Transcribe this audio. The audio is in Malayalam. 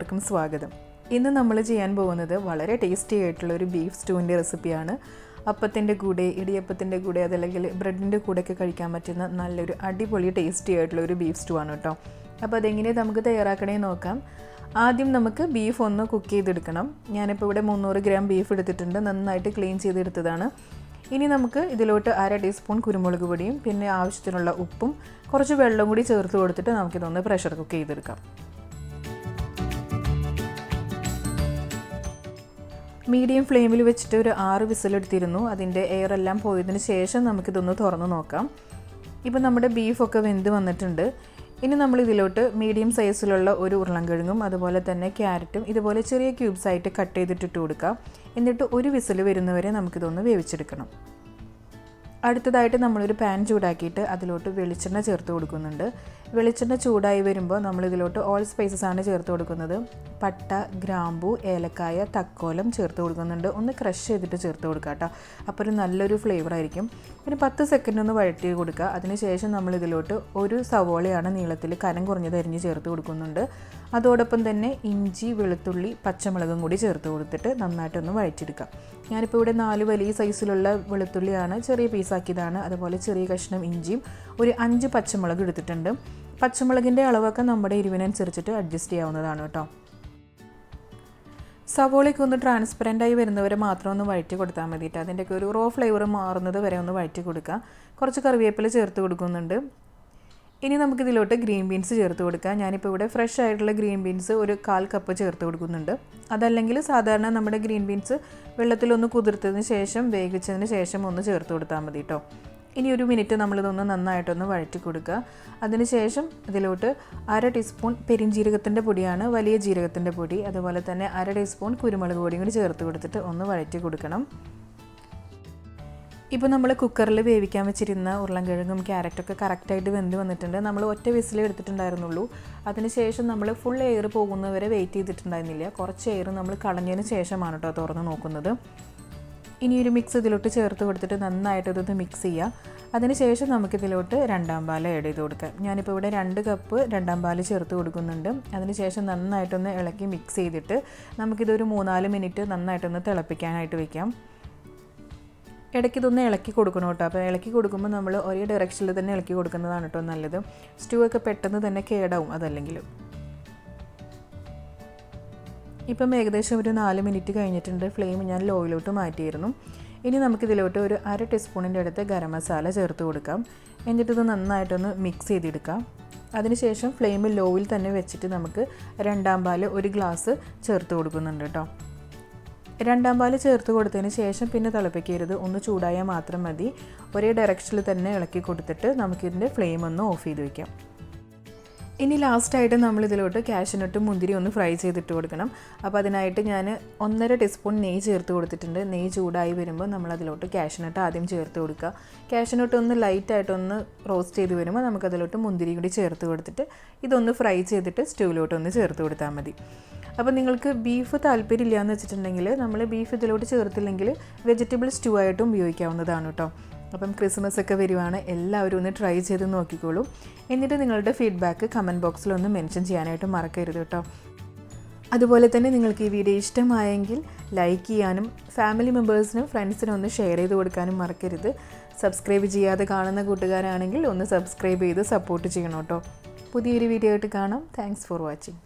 എല്ലാവർക്കും സ്വാഗതം. ഇന്ന് നമ്മൾ ചെയ്യാൻ പോകുന്നത് വളരെ ടേസ്റ്റി ആയിട്ടുള്ള ഒരു ബീഫ് സ്റ്റൂവിൻ്റെ റെസിപ്പിയാണ്. അപ്പത്തിൻ്റെ കൂടെ, ഇടിയപ്പത്തിൻ്റെ കൂടെ, അതല്ലെങ്കിൽ ബ്രെഡിൻ്റെ കൂടെയൊക്കെ കഴിക്കാൻ പറ്റുന്ന നല്ലൊരു അടിപൊളി ടേസ്റ്റി ആയിട്ടുള്ള ഒരു ബീഫ് സ്റ്റൂ ആണ് കേട്ടോ. അപ്പോൾ അതെങ്ങനെ നമുക്ക് തയ്യാറാക്കണേ നോക്കാം. ആദ്യം നമുക്ക് ബീഫ് ഒന്ന് കുക്ക് ചെയ്തെടുക്കണം. ഞാനിപ്പോൾ ഇവിടെ 300 ഗ്രാം ബീഫ് എടുത്തിട്ടുണ്ട്. നന്നായിട്ട് ക്ലീൻ ചെയ്തെടുത്തതാണ്. ഇനി നമുക്ക് ഇതിലോട്ട് 1/2 ടീസ്പൂൺ കുരുമുളക് പൊടിയും പിന്നെ ആവശ്യത്തിനുള്ള ഉപ്പും കുറച്ച് വെള്ളം കൂടി ചേർത്ത് കൊടുത്തിട്ട് നമുക്കിതൊന്ന് പ്രഷർ കുക്ക് ചെയ്തെടുക്കാം. മീഡിയം ഫ്ലെയിമിൽ വെച്ചിട്ട് ഒരു 6 വിസിലെടുത്തിരുന്നു. അതിൻ്റെ എയർ എല്ലാം പോയതിന് ശേഷം നമുക്കിതൊന്ന് തുറന്ന് നോക്കാം. ഇപ്പോൾ നമ്മുടെ ബീഫൊക്കെ വെന്ത് വന്നിട്ടുണ്ട്. ഇനി നമ്മൾ ഇതിലോട്ട് മീഡിയം സൈസിലുള്ള ഒരു ഉരുളൻകിഴങ്ങും അതുപോലെ തന്നെ ക്യാരറ്റും ഇതുപോലെ ചെറിയ ക്യൂബ്സ് ആയിട്ട് കട്ട് ചെയ്തിട്ടിട്ട് കൊടുക്കാം. എന്നിട്ട് ഒരു വിസിൽ വരുന്നവരെ നമുക്കിതൊന്ന് വേവിച്ചെടുക്കണം. അടുത്തതായിട്ട് നമ്മളൊരു പാൻ ചൂടാക്കിയിട്ട് അതിലോട്ട് വെളിച്ചെണ്ണ ചേർത്ത് കൊടുക്കുന്നുണ്ട്. വെളിച്ചെണ്ണ ചൂടായി വരുമ്പോൾ നമ്മളിതിലോട്ട് ഓൾ സ്പൈസസ് ആണ് ചേർത്ത് കൊടുക്കുന്നത്. പട്ട, ഗ്രാമ്പൂ, ഏലക്കായ, തക്കോലം ചേർത്ത് കൊടുക്കുന്നുണ്ട്. ഒന്ന് ക്രഷ് ചെയ്തിട്ട് ചേർത്ത് കൊടുക്കുക കേട്ടോ. അപ്പോൾ ഒരു നല്ലൊരു ഫ്ലേവർ ആയിരിക്കും. പിന്നെ 10 സെക്കൻഡ് ഒന്ന് വഴറ്റി കൊടുക്കുക. അതിനുശേഷം നമ്മളിതിലോട്ട് ഒരു സവോളയാണ് നീളത്തിൽ കനം കുറഞ്ഞത് അരിഞ്ഞ് ചേർത്ത് കൊടുക്കുന്നുണ്ട്. അതോടൊപ്പം തന്നെ ഇഞ്ചി, വെളുത്തുള്ളി, പച്ചമുളകും കൂടി ചേർത്ത് കൊടുത്തിട്ട് നന്നായിട്ടൊന്ന് വഴറ്റിയെടുക്കാം. ഞാനിപ്പോൾ ഇവിടെ 4 വലിയ സൈസിലുള്ള വെളുത്തുള്ളിയാണ് ചെറിയ പീസാക്കിയതാണ്. അതുപോലെ ചെറിയ കഷ്ണം ഇഞ്ചിയും ഒരു 5 പച്ചമുളക് എടുത്തിട്ടുണ്ട്. പച്ചമുളകിൻ്റെ അളവൊക്കെ നമ്മുടെ എരിവിനനുസരിച്ചിട്ട് അഡ്ജസ്റ്റ് ചെയ്യാവുന്നതാണ് കേട്ടോ. സവോളയ്ക്ക് ഒന്ന് ട്രാൻസ്പെറൻ്റായി വരുന്നവരെ മാത്രം ഒന്ന് വഴറ്റി കൊടുത്താൽ മതിയിട്ട്. അതിൻ്റെയൊക്കെ ഒരു റോ ഫ്ലേവർ മാറുന്നത് വരെ ഒന്ന് വഴറ്റി കൊടുക്കുക. കുറച്ച് കറിവേപ്പില ചേർത്ത് കൊടുക്കുന്നുണ്ട്. ഇനി നമുക്കിതിലോട്ട് ഗ്രീൻ ബീൻസ് ചേർത്ത് കൊടുക്കാം. ഞാനിപ്പോൾ ഇവിടെ ഫ്രഷ് ആയിട്ടുള്ള ഗ്രീൻ ബീൻസ് ഒരു 1/4 കപ്പ് ചേർത്ത് കൊടുക്കുന്നുണ്ട്. അതല്ലെങ്കിൽ സാധാരണ നമ്മുടെ ഗ്രീൻ ബീൻസ് വെള്ളത്തിലൊന്ന് കുതിർത്തതിന് ശേഷം വേവിച്ചതിന് ശേഷം ഒന്ന് ചേർത്ത് കൊടുത്താൽ മതി കേട്ടോ. ഇനി ഒരു മിനിറ്റ് നമ്മളിതൊന്ന് നന്നായിട്ടൊന്ന് വഴറ്റി കൊടുക്കുക. അതിനുശേഷം ഇതിലോട്ട് 1/2 ടീസ്പൂൺ പെരിഞ്ജീരകത്തിൻ്റെ പൊടിയാണ്, വലിയ ജീരകത്തിൻ്റെ പൊടി, അതുപോലെ തന്നെ 1/2 ടീസ്പൂൺ കുരുമുളക് പൊടിയും കൂടി ചേർത്ത് കൊടുത്തിട്ട് ഒന്ന് വഴറ്റി കൊടുക്കണം. ഇപ്പോൾ നമ്മൾ കുക്കറിൽ വേവിക്കാൻ വെച്ചിരുന്ന ഉരുളൻകിഴങ്ങും ക്യാരറ്റൊക്കെ കറക്റ്റായിട്ട് വെന്ത് വന്നിട്ടുണ്ട്. നമ്മൾ ഒറ്റ വിസിൽ എടുത്തിട്ടുണ്ടായിരുന്നുള്ളൂ. അതിനുശേഷം നമ്മൾ ഫുൾ എയർ പോകുന്നവരെ വെയിറ്റ് ചെയ്തിട്ടുണ്ടായിരുന്നില്ല. കുറച്ച് എയർ നമ്മൾ കളഞ്ഞതിന് ശേഷമാണ് കേട്ടോ തുറന്ന് നോക്കുന്നത്. ഇനി ഒരു മിക്സ് ഇതിലോട്ട് ചേർത്ത് കൊടുത്തിട്ട് നന്നായിട്ട് ഇതൊന്ന് മിക്സ് ചെയ്യുക. അതിനുശേഷം നമുക്കിതിലോട്ട് 2ാം പാൽ ആഡ് ചെയ്ത് കൊടുക്കാം. ഞാനിപ്പോൾ ഇവിടെ 2 കപ്പ് 2ാം പാൽ ചേർത്ത് കൊടുക്കുന്നുണ്ട്. അതിനുശേഷം നന്നായിട്ടൊന്ന് ഇളക്കി മിക്സ് ചെയ്തിട്ട് നമുക്കിതൊരു 3-4 മിനിറ്റ് നന്നായിട്ടൊന്ന് തിളപ്പിക്കാനായിട്ട് വയ്ക്കാം. ഇടയ്ക്കിതൊന്ന് ഇളക്കി കൊടുക്കണം കേട്ടോ. അപ്പോൾ ഇളക്കി കൊടുക്കുമ്പോൾ നമ്മൾ ഒരേ ഡയറക്ഷനിൽ തന്നെ ഇളക്കി കൊടുക്കുന്നതാണ് കേട്ടോ നല്ലത്. സ്റ്റൂ ഒക്കെ പെട്ടെന്ന് തന്നെ കേടാവും അതല്ലെങ്കിൽ. ഇപ്പം ഏകദേശം ഒരു 4 മിനിറ്റ് കഴിഞ്ഞിട്ടുണ്ട്. ഫ്ലെയിം ഞാൻ ലോയിലോട്ട് മാറ്റിയിരുന്നു. ഇനി നമുക്കിതിലോട്ട് ഒരു 1/2 ടീസ്പൂണിൻ്റെ അടുത്ത് ഗരം മസാല ചേർത്ത് കൊടുക്കാം. എന്നിട്ടിത് നന്നായിട്ടൊന്ന് മിക്സ് ചെയ്തെടുക്കാം. അതിനുശേഷം ഫ്ലെയിം ലോയിൽ തന്നെ വെച്ചിട്ട് നമുക്ക് 2ാം പാൽ 1 ഗ്ലാസ് ചേർത്ത് കൊടുക്കുന്നുണ്ട് കേട്ടോ. 2ാം പാൽ ചേർത്ത് കൊടുത്തതിന് ശേഷം പിന്നെ തിളപ്പിക്കരുത്, ഒന്ന് ചൂടായാൽ മാത്രം മതി. ഒരേ ഡയറക്ഷനിൽ തന്നെ ഇളക്കി കൊടുത്തിട്ട് നമുക്കിതിൻ്റെ ഫ്ലെയിം ഒന്ന് ഓഫ് ചെയ്ത് വയ്ക്കാം. ഇനി ലാസ്റ്റായിട്ട് നമ്മളിതിലോട്ട് കാഷ്യൂനട്ടും മുന്തിരി ഒന്ന് ഫ്രൈ ചെയ്തിട്ട് കൊടുക്കണം. അപ്പോൾ അതിനായിട്ട് ഞാൻ 1.5 ടീസ്പൂൺ നെയ്യ് ചേർത്ത് കൊടുത്തിട്ടുണ്ട്. നെയ്യ് ചൂടായി വരുമ്പോൾ നമ്മളതിലോട്ട് കാഷ്യൂനട്ട് ആദ്യം ചേർത്ത് കൊടുക്കുക. കാഷ്യൂനട്ട് ഒന്ന് ലൈറ്റായിട്ടൊന്ന് റോസ്റ്റ് ചെയ്ത് വരുമ്പോൾ നമുക്കതിലോട്ട് മുന്തിരി കൂടി ചേർത്ത് കൊടുത്തിട്ട് ഇതൊന്ന് ഫ്രൈ ചെയ്തിട്ട് സ്റ്റൂവിലോട്ടൊന്ന് ചേർത്ത് കൊടുത്താൽ മതി. അപ്പോൾ നിങ്ങൾക്ക് ബീഫ് താല്പര്യമില്ല എന്ന് വെച്ചിട്ടുണ്ടെങ്കിൽ നമ്മൾ ബീഫ് ഇതിലോട്ട് ചേർത്തില്ലെങ്കിൽ വെജിറ്റബിൾ സ്റ്റൂ ആയിട്ടും ഉപയോഗിക്കാവുന്നതാണ് കേട്ടോ. അപ്പം ക്രിസ്മസ് ഒക്കെ വരുവാണ്, എല്ലാവരും ഒന്ന് ട്രൈ ചെയ്ത് നോക്കിക്കോളൂ. എന്നിട്ട് നിങ്ങളുടെ ഫീഡ്ബാക്ക് കമൻറ്റ് ബോക്സിലൊന്ന് മെൻഷൻ ചെയ്യാനായിട്ട് മറക്കരുത് കേട്ടോ. അതുപോലെ തന്നെ നിങ്ങൾക്ക് ഈ വീഡിയോ ഇഷ്ടമായെങ്കിൽ ലൈക്ക് ചെയ്യാനും ഫാമിലി മെമ്പേഴ്സിനും ഫ്രണ്ട്സിനും ഒന്ന് ഷെയർ ചെയ്ത് കൊടുക്കാനും മറക്കരുത്. സബ്സ്ക്രൈബ് ചെയ്യാതെ കാണുന്ന കൂട്ടുകാരാണെങ്കിൽ ഒന്ന് സബ്സ്ക്രൈബ് ചെയ്ത് സപ്പോർട്ട് ചെയ്യണം കേട്ടോ. പുതിയൊരു വീഡിയോ ആയിട്ട് കാണാം. Thanks for watching.